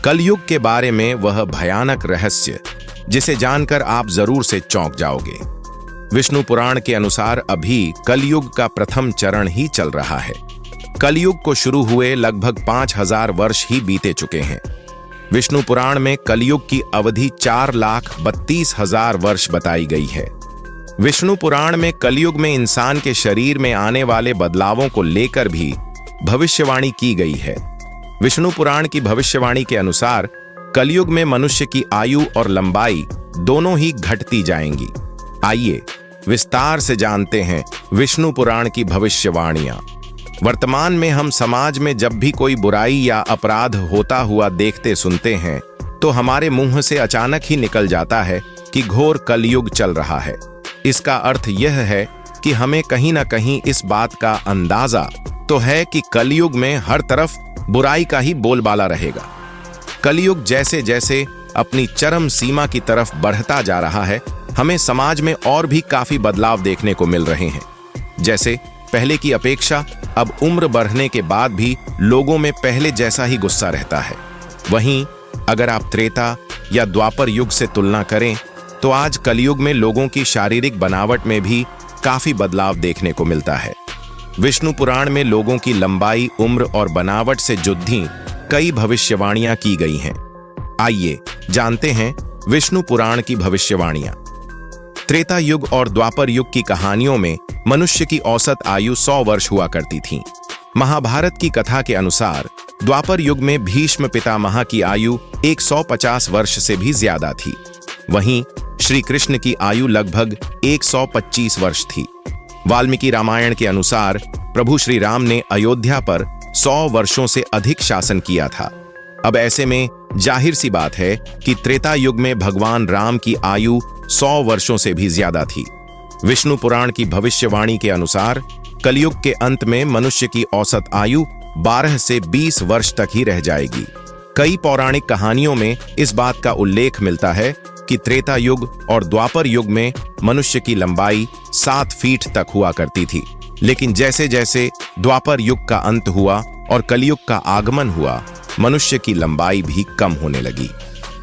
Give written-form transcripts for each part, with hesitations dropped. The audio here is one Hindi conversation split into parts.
कलयुग के बारे में वह भयानक रहस्य जिसे जानकर आप जरूर से चौंक जाओगे। विष्णु पुराण के अनुसार अभी कलयुग का प्रथम चरण ही चल रहा है। कलयुग को शुरू हुए लगभग 5000 वर्ष ही बीते चुके हैं। विष्णु पुराण में कलयुग की अवधि 4,32,000 वर्ष बताई गई है। विष्णु पुराण में कलयुग में इंसान के शरीर में आने वाले बदलावों को लेकर भी भविष्यवाणी की गई है। विष्णु पुराण की भविष्यवाणी के अनुसार कलयुग में मनुष्य की आयु और लंबाई दोनों ही घटती जाएंगी। आइए विस्तार से जानते हैं विष्णु पुराण की भविष्यवाणियां। वर्तमान में हम समाज में जब भी कोई बुराई या अपराध होता हुआ देखते सुनते हैं तो हमारे मुंह से अचानक ही निकल जाता है कि घोर कलयुग चल रहा है। इसका अर्थ यह है कि हमें कहीं ना कहीं इस बात का अंदाजा तो है कि कलयुग में हर तरफ बुराई का ही बोलबाला रहेगा। कलयुग जैसे जैसे अपनी चरम सीमा की तरफ बढ़ता जा रहा है, हमें समाज में और भी काफी बदलाव देखने को मिल रहे हैं। जैसे पहले की अपेक्षा अब उम्र बढ़ने के बाद भी लोगों में पहले जैसा ही गुस्सा रहता है। वहीं अगर आप त्रेता या द्वापर युग से तुलना करें तो आज कलयुग में लोगों की शारीरिक बनावट में भी काफी बदलाव देखने को मिलता है। विष्णु पुराण में लोगों की लंबाई, उम्र और बनावट से जुड़ी कई भविष्यवाणियां की गई हैं। आइए जानते हैं विष्णु पुराण की भविष्यवाणियां। त्रेता युग और द्वापर युग की कहानियों में मनुष्य की औसत आयु 100 वर्ष हुआ करती थी। महाभारत की कथा के अनुसार द्वापर युग में भीष्म पितामह की आयु 150 वर्ष से भी ज्यादा थी। वहीं श्री कृष्ण की आयु लगभग 125 वर्ष थी। वाल्मीकि रामायण के अनुसार प्रभु श्री राम ने अयोध्या पर 100 वर्षों से अधिक शासन किया था। अब ऐसे में जाहिर सी बात है कि त्रेता युग में भगवान राम की आयु 100 वर्षों से भी ज्यादा थी। विष्णु पुराण की भविष्यवाणी के अनुसार कलयुग के अंत में मनुष्य की औसत आयु 12 से 20 वर्ष तक ही रह जाएगी। कई पौराणिक कहानियों में इस बात का उल्लेख मिलता है कि त्रेता युग और द्वापर युग में मनुष्य की लंबाई 7 फीट तक हुआ करती थी, लेकिन जैसे जैसे द्वापर युग का अंत हुआ और कलयुग का आगमन हुआ, मनुष्य की लंबाई भी कम होने लगी।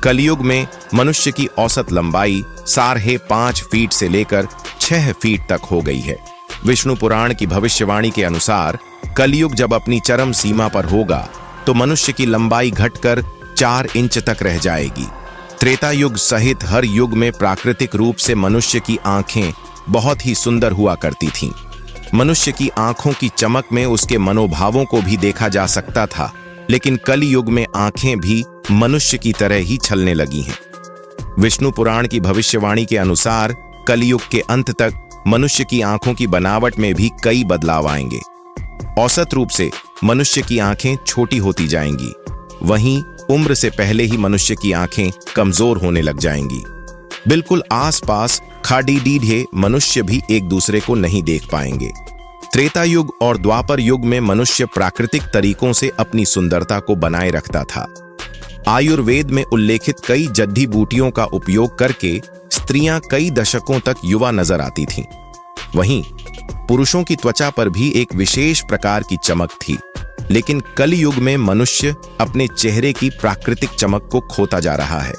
कलयुग में मनुष्य की औसत लंबाई 5.5 फीट से लेकर 6 फीट तक हो गई है। विष्णु पुराण की भविष्यवाणी के अनुसार कलयुग जब अपनी चरम सीमा पर होगा तो मनुष्य की लंबाई घटकर 4 इंच तक रह जाएगी। त्रेता युग सहित हर युग में प्राकृतिक रूप से मनुष्य की आंखें बहुत ही सुंदर हुआ करती थीं। मनुष्य की आंखों की चमक में उसके मनोभावों को भी देखा जा सकता था, लेकिन कलयुग में आंखें भी मनुष्य की तरह ही छलने लगी हैं। विष्णु पुराण की भविष्यवाणी के अनुसार कलयुग के अंत तक मनुष्य की आंखों की बनावट में भी कई बदलाव आएंगे। औसत रूप से मनुष्य की आंखें छोटी होती जाएंगी। वहीं उम्र से पहले ही मनुष्य की आंखें कमजोर होने लग जाएंगी। बिल्कुल आसपास खाड़ीडीढ़े मनुष्य भी एक दूसरे को नहीं देख पाएंगे। त्रेता युग और द्वापर युग में मनुष्य प्राकृतिक तरीकों से अपनी सुंदरता को बनाए रखता था। आयुर्वेद में उल्लेखित कई जड़ी बूटियों का उपयोग करके स्त्रियां कई दशकों तक युवा नजर आती थीं। वहीं पुरुषों की त्वचा पर भी एक विशेष प्रकार की चमक थी, लेकिन कलयुग में मनुष्य अपने चेहरे की प्राकृतिक चमक को खोता जा रहा है।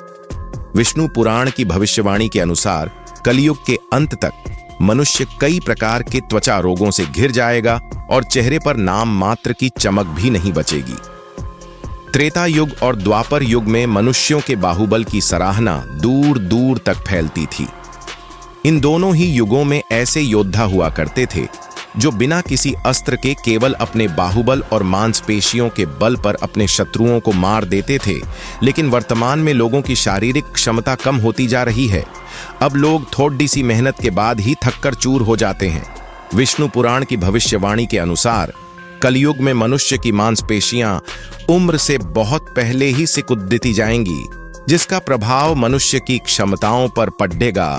विष्णु पुराण की भविष्यवाणी के अनुसार कलयुग के अंत तक मनुष्य कई प्रकार के त्वचा रोगों से घिर जाएगा और चेहरे पर नाम मात्र की चमक भी नहीं बचेगी। त्रेता युग और द्वापर युग में मनुष्यों के बाहुबल की सराहना दूर दूर तक फैलती थी। इन दोनों ही युगों में ऐसे योद्धा हुआ करते थे जो बिना किसी अस्त्र के केवल अपने बाहुबल और मांसपेशियों के बल पर अपने शत्रुओं को मार देते थे। लेकिन वर्तमान में लोगों की शारीरिक क्षमता कम होती जा रही है। अब लोग थोड़ी सी मेहनत के बाद ही थककर चूर हो जाते हैं। विष्णु पुराण की भविष्यवाणी के अनुसार कलयुग में मनुष्य की मांसपेशियां उम्र से बहुत पहले ही सिकुड़ देती जाएंगी, जिसका प्रभाव मनुष्य की क्षमताओं पर पड़ेगा